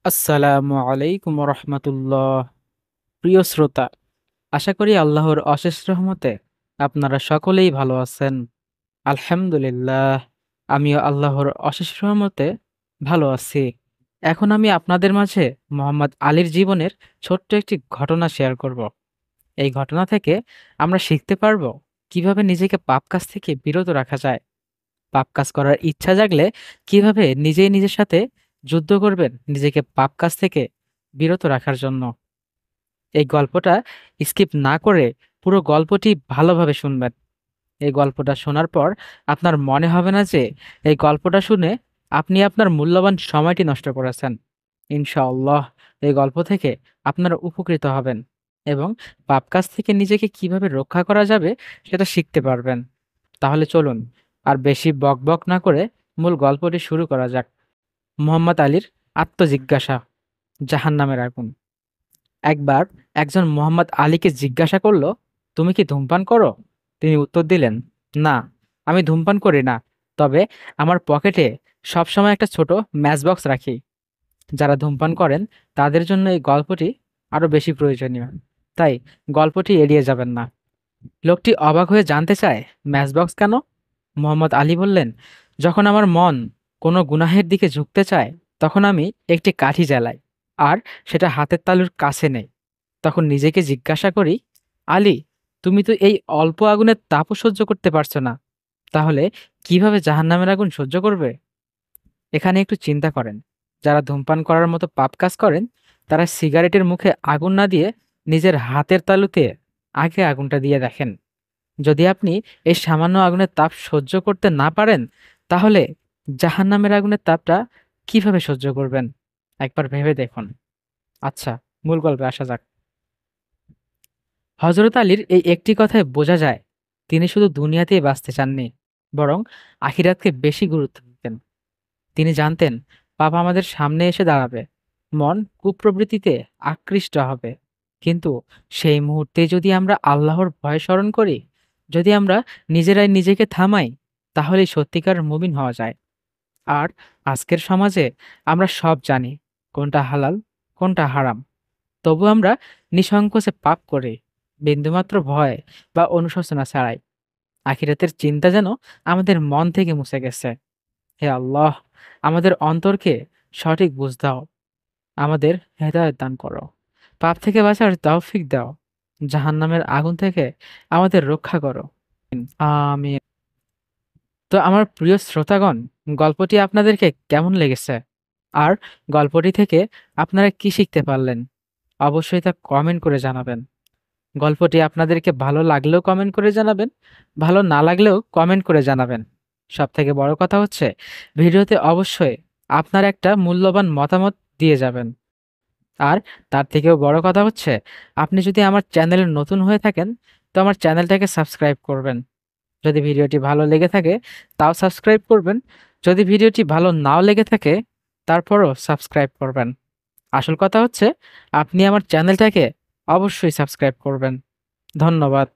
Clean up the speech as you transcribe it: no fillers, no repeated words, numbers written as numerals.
আসসালামু আলাইকুম রহমতুল্লাহ। প্রিয় শ্রোতা, আশা করি আল্লাহর অশেষ রহমতে আপনারা সকলেই ভালো আছেন। আলহামদুলিল্লাহ, আমিও আল্লাহর অশেষ রহমতে ভালো আছি। এখন আমি আপনাদের মাঝে মোহাম্মদ আলীর জীবনের ছোট্ট একটি ঘটনা শেয়ার করব। এই ঘটনা থেকে আমরা শিখতে পারবো কিভাবে নিজেকে পাপ কাজ থেকে বিরত রাখা যায়। পাপ কাজ করার ইচ্ছা জাগলে কিভাবে নিজেই নিজের সাথে যুদ্ধ করবেন নিজেকে পাপ কাজ থেকে বিরত রাখার জন্য। এই গল্পটা স্কিপ না করে পুরো গল্পটি ভালোভাবে শুনবেন। এই গল্পটা শোনার পর আপনার মনে হবে না যে এই গল্পটা শুনে আপনি আপনার মূল্যবান সময়টি নষ্ট করেছেন। ইনশাআল্লাহ, এই গল্প থেকে আপনারা উপকৃত হবেন এবং পাপ কাজ থেকে নিজেকে কিভাবে রক্ষা করা যাবে সেটা শিখতে পারবেন। তাহলে চলুন আর বেশি বকবক না করে মূল গল্পটি শুরু করা যাক। মোহাম্মদ আলীর আত্মজিজ্ঞাসা, জাহান্নামের আগুন। একবার একজন মোহাম্মদ আলীকে জিজ্ঞাসা করল, তুমি কি ধূমপান করো? তিনি উত্তর দিলেন, না, আমি ধূমপান করি না, তবে আমার পকেটে সবসময় একটা ছোট ম্যাচবক্স রাখি। যারা ধূমপান করেন তাদের জন্য এই গল্পটি আরো বেশি প্রয়োজনীয়, তাই গল্পটি এড়িয়ে যাবেন না। লোকটি অবাক হয়ে জানতে চায়, ম্যাচবক্স কেন? মোহাম্মদ আলী বললেন, যখন আমার মন কোনো গুনাহের দিকে ঝুঁকতে চায় তখন আমি একটি কাঠি জ্বালাই, আর সেটা হাতের তালুর কাছে নেই। তখন নিজেকে জিজ্ঞাসা করি, আলী, তুমি তো এই অল্প আগুনের তাপও সহ্য করতে পারছো না, তাহলে কিভাবে জাহান্নামের আগুন সহ্য করবে? এখানে একটু চিন্তা করেন, যারা ধূমপান করার মতো পাপ কাজ করেন তারা সিগারেটের মুখে আগুন না দিয়ে নিজের হাতের তালুতে আগে আগুনটা দিয়ে দেখেন। যদি আপনি এই সামান্য আগুনের তাপ সহ্য করতে না পারেন, তাহলে জাহান্নামের আগুনের তাপটা কিভাবে সহ্য করবেন? একবার ভেবে দেখুন। আচ্ছা, মূল গল্পে আসা যাক। হযরত আলীর এই একটি কথায় বোঝা যায় তিনি শুধু দুনিয়াতেই বাঁচতে চাননি, বরং আখিরাতকে বেশি গুরুত্ব দিতেন। তিনি জানতেন পাপ আমাদের সামনে এসে দাঁড়াবে, মন কুপ্রবৃত্তিতে আকৃষ্ট হবে, কিন্তু সেই মুহূর্তে যদি আমরা আল্লাহর ভয় স্মরণ করি, যদি আমরা নিজেরাই নিজেকে থামাই, তাহলেই সত্যিকার মুমিন হওয়া যায়। আর আজকের সমাজে আমরা সব জানি কোনটা হালাল, কোনটা হারাম, তবু আমরা নিঃসংকোচে পাপ করি, বিন্দুমাত্র ভয় বা অনুশোচনা ছাড়াই। আখিরাতের চিন্তা যেন আমাদের মন থেকে মুছে গেছে। হে আল্লাহ, আমাদের অন্তরকে সঠিক বুঝ দাও, আমাদের হেদায়েত দান করো, পাপ থেকে বাঁচার তৌফিক দাও, জাহান্নামের আগুন থেকে আমাদের রক্ষা করো। আমিন। তো আমার প্রিয় শ্রোতাগণ, গল্পটি আপনাদেরকে কেমন লেগেছে? আর গল্পটি থেকে আপনারা কি শিখতে পারলেন? অবশ্যই তা কমেন্ট করে জানাবেন। গল্পটি আপনাদেরকে ভালো লাগলেও কমেন্ট করে জানাবেন, ভালো না লাগলেও কমেন্ট করে জানাবেন। সবথেকে বড় কথা হচ্ছে, ভিডিওতে অবশ্যই আপনার একটা মূল্যবান মতামত দিয়ে যাবেন। আর তার থেকেও বড় কথা হচ্ছে, আপনি যদি আমার চ্যানেলে নতুন হয়ে থাকেন, তো আমার চ্যানেলটাকে সাবস্ক্রাইব করবেন। যদি ভিডিওটি ভালো লেগে থাকে তাও সাবস্ক্রাইব করবেন। যদি ভিডিওটি ভালো নাও লেগে থাকে তারপরও সাবস্ক্রাইব করবেন। আসল কথা হচ্ছে, আপনি আমার চ্যানেলটাকে অবশ্যই সাবস্ক্রাইব করবেন। ধন্যবাদ।